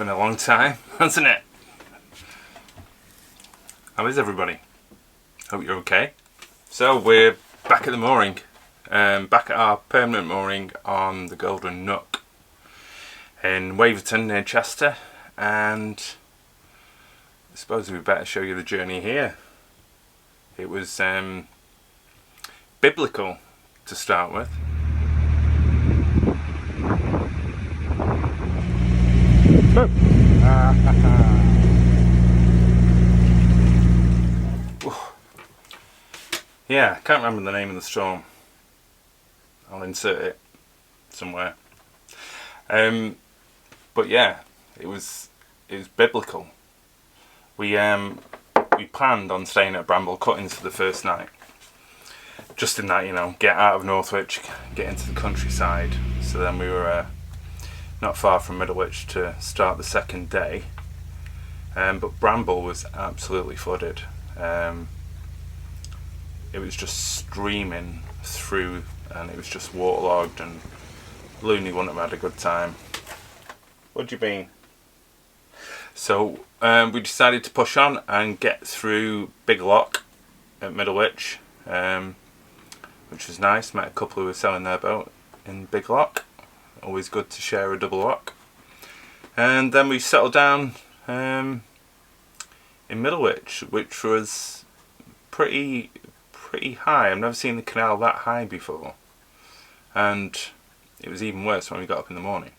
been a long time, hasn't it? How is everybody? Hope you're okay. So we're back at the mooring, back at our permanent mooring on the Golden Nook in Waverton near Chester, and I suppose we better show you the journey here. It was biblical to start with. Yeah, I can't remember the name of the storm. I'll insert it somewhere. But yeah, it was biblical. We planned on staying at Bramble Cuttings for the first night, just in that, you know, get out of Northwich, get into the countryside. So then we were not far from Middlewich to start the second day, but Bramble was absolutely flooded. It was just streaming through, and it was just waterlogged, and Looney wouldn't have had a good time. What do you mean? So we decided to push on and get through Big Lock at Middlewich, which was nice. Met a couple who were selling their boat in Big Lock. Always good to share a double lock. And then we settled down in Middlewich, which was pretty high. I've never seen the canal that high before, and it was even worse when we got up in the morning.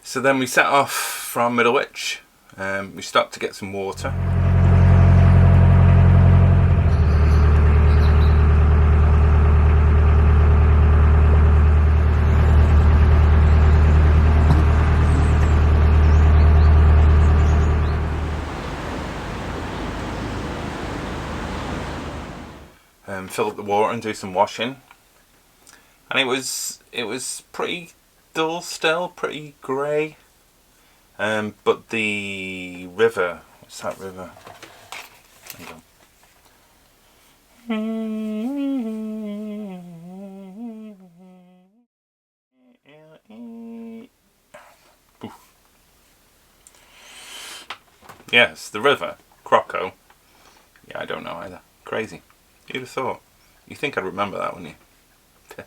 So then we set off from Middlewich. We stopped to get some water. Fill up the water and do some washing, and it was pretty dull still, pretty grey, but the river, what's that river? Hang on. Yes, the river Croco. Yeah, I don't know either. Crazy. You'd have thought. You think I'd remember that, wouldn't you?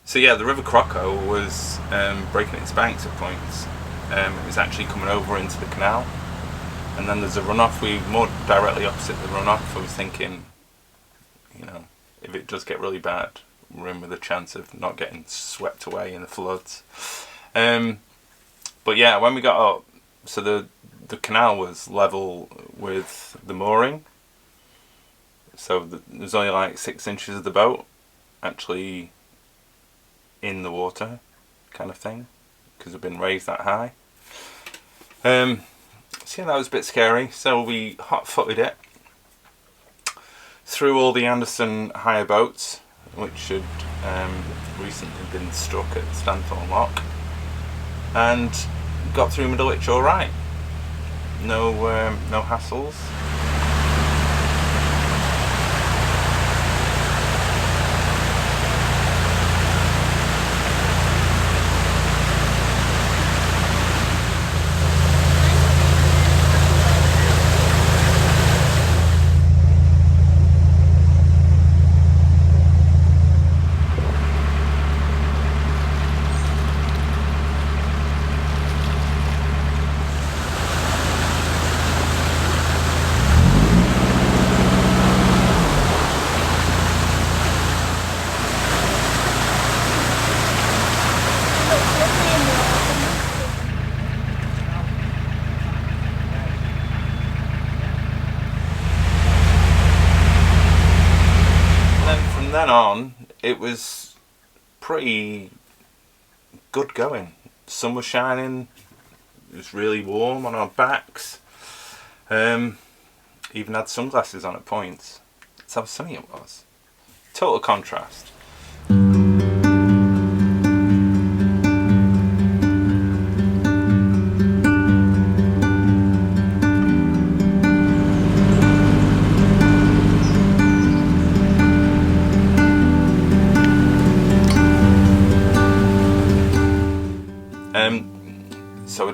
So yeah, the River Croco was breaking its banks at points. It was actually coming over into the canal, and then there's a runoff. We more directly opposite the runoff. I was thinking, you know, if it does get really bad, we're in with a chance of not getting swept away in the floods. But yeah, when we got up, so the canal was level with the mooring. So there's only like 6 inches of the boat actually in the water, kind of thing, because it's been raised that high. So yeah, that was a bit scary. So we hot-footed it through all the Anderson hire boats, which had recently been struck at Stanthorne Lock, and got through Middlewich all right. No hassles. Then on, it was pretty good going. The sun was shining, it was really warm on our backs, even had sunglasses on at points. That's how sunny it was. Total contrast.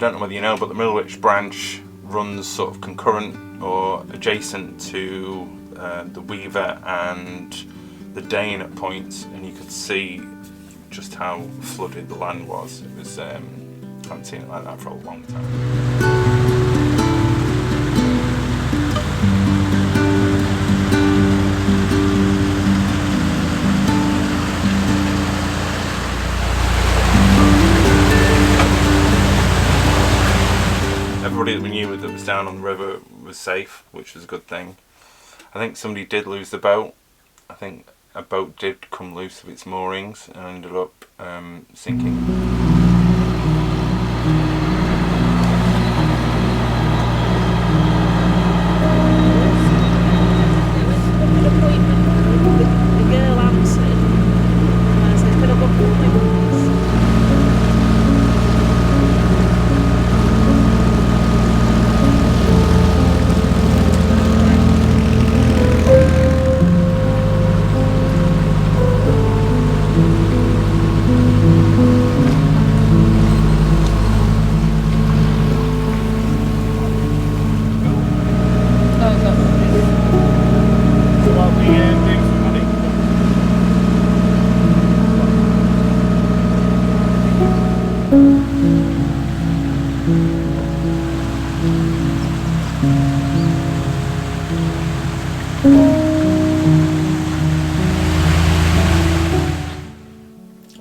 don't know whether you know, but the Middlewich branch runs sort of concurrent or adjacent to the Weaver and the Dane at points, and you could see just how flooded the land was. It was, I haven't seen it like that for a long time. Everybody that we knew that was down on the river was safe, which was a good thing. I think somebody did lose the boat. I think a boat did come loose of its moorings and ended up sinking.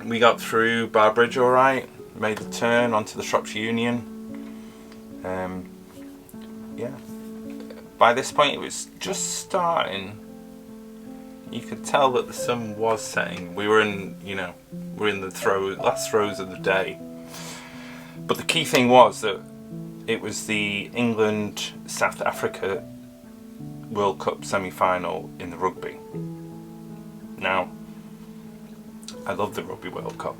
We got through Bar Bridge alright, made the turn onto the Shropshire Union. Yeah, by this point it was just starting. You could tell that the sun was setting. We were in, we're in the last throes of the day. But the key thing was that it was the England-South Africa World Cup semi-final in the rugby. Now, I love the Rugby World Cup.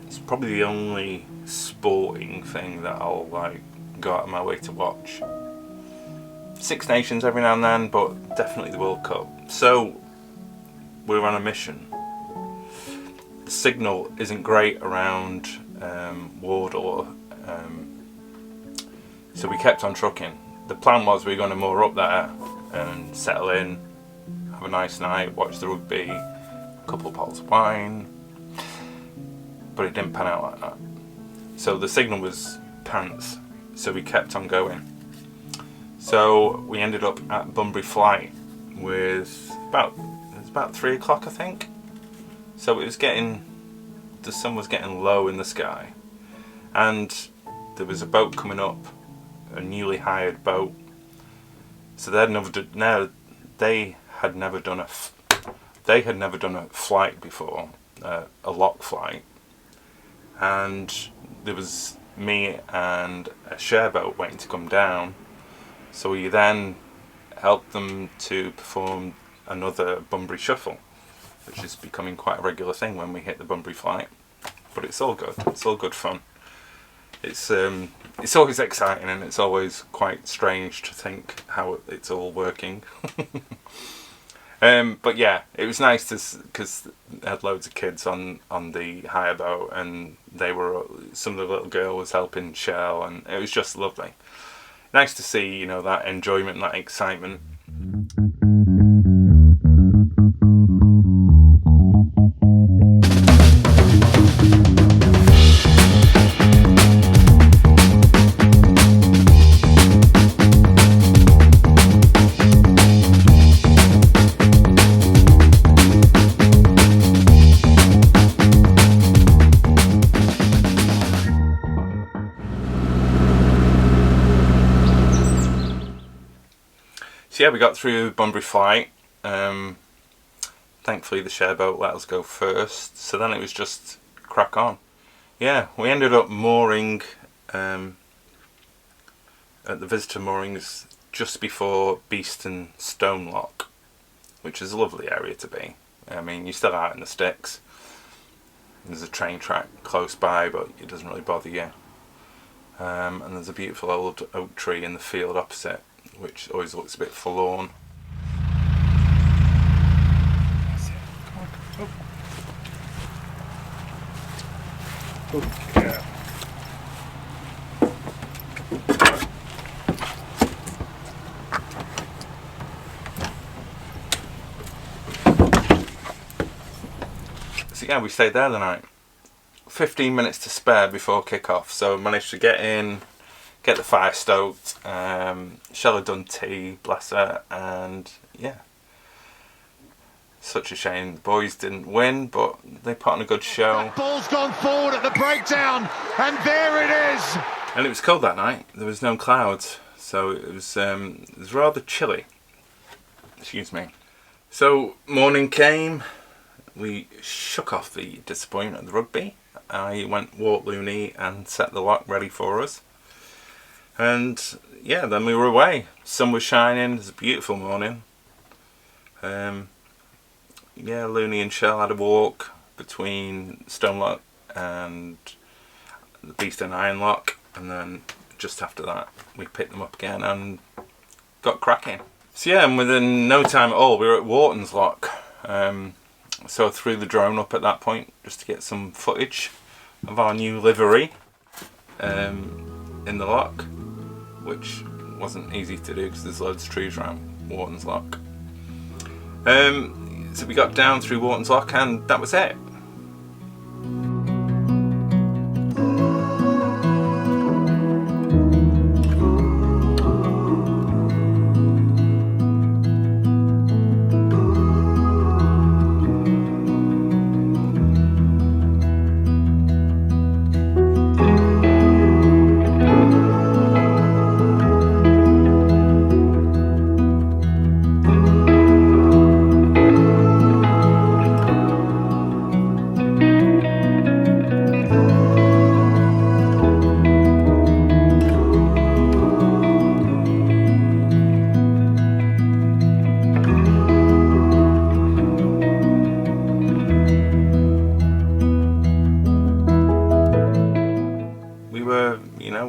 It's probably the only sporting thing that I'll go out of my way to watch. Six Nations every now and then, but definitely the World Cup. So we're on a mission. The signal isn't great around Wardour, so we kept on trucking. The plan was we were going to moor up there and settle in, have a nice night, watch the rugby, a couple of bottles of wine, but it didn't pan out like that. So the signal was pants, so we kept on going. So we ended up at Bunbury Flight with about 3 o'clock, I think. So it was the sun was getting low in the sky, and there was a boat coming up, a newly hired boat. So they had never done a flight before, a lock flight, and there was me and a share boat waiting to come down. So we then helped them to perform another Bunbury shuffle, which is becoming quite a regular thing when we hit the Bunbury Flight. But it's all good. It's all good fun. It's always exciting, and it's always quite strange to think how it's all working. But yeah, it was nice because they had loads of kids on the hire boat, and some of the little girl was helping Shell, and it was just lovely. Nice to see, that enjoyment and that excitement. So yeah, we got through Bunbury Flight. Thankfully the share boat let us go first, so then it was just crack on. Yeah, we ended up mooring at the visitor moorings just before Beeston Stone Lock, which is a lovely area to be. I mean, you're still out in the sticks. There's a train track close by, but it doesn't really bother you. And there's a beautiful old oak tree in the field opposite, which always looks a bit forlorn. So yeah, we stayed there the night. 15 minutes to spare before kick-off, so managed to get in, get the fire stoked. Shell had done tea, bless her, and yeah. Such a shame the boys didn't win, but they put on a good show. That ball's gone forward at the breakdown, and there it is! And it was cold that night. There was no clouds, so it was rather chilly. Excuse me. So morning came. We shook off the disappointment of the rugby. I walked Loonie and set the lock ready for us. And yeah, then we were away. Sun was shining. It was a beautiful morning. Yeah, Loonie and Shell had a walk between Stonelock and the Beast and Iron Lock, and then just after that we picked them up again and got cracking. So yeah, and within no time at all we were at Wharton's Lock. So I threw the drone up at that point just to get some footage of our new livery in the lock, which wasn't easy to do because there's loads of trees around Wharton's Lock. So we got down through Wharton's Lock and that was it.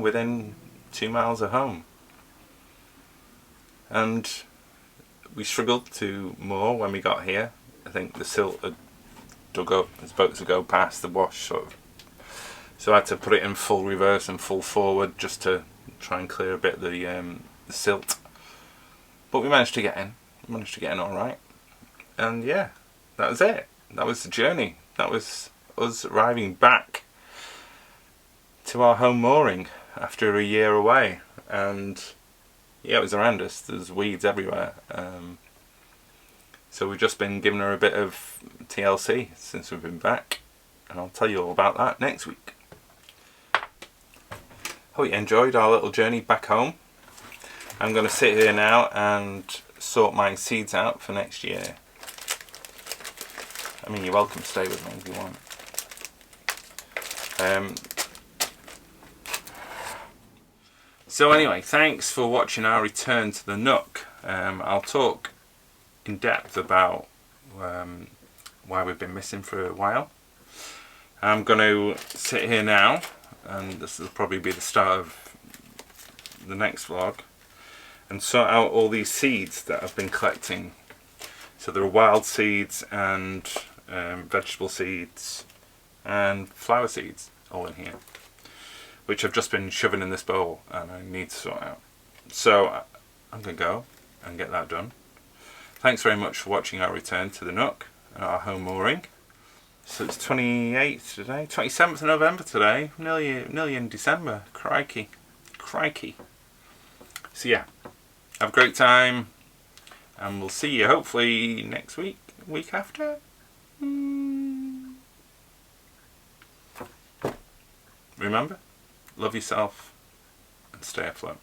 Within 2 miles of home, and we struggled to moor when we got here. I think the silt had dug up as boats would go past the wash, so I had to put it in full reverse and full forward just to try and clear a bit of the silt. But we managed to get in. We managed to get in all right, and yeah, that was it. That was the journey. That was us arriving back to our home mooring after a year away, and yeah, it was horrendous. There's weeds everywhere. So we've just been giving her a bit of TLC since we've been back, and I'll tell you all about that next week. Hope you enjoyed our little journey back home. I'm going to sit here now and sort my seeds out for next year. I mean, you're welcome to stay with me if you want. So anyway, thanks for watching our return to the Nook. I'll talk in depth about why we've been missing for a while. I'm going to sit here now, and this will probably be the start of the next vlog, and sort out all these seeds that I've been collecting. So there are wild seeds and vegetable seeds and flower seeds all in here, which I've just been shoving in this bowl and I need to sort out. So I'm going to go and get that done. Thanks very much for watching our return to the Nook and our home mooring. So it's 28th today, 27th of November today, nearly in December. Crikey, crikey. So yeah, have a great time, and we'll see you hopefully next week, week after. Remember, love yourself and stay afloat.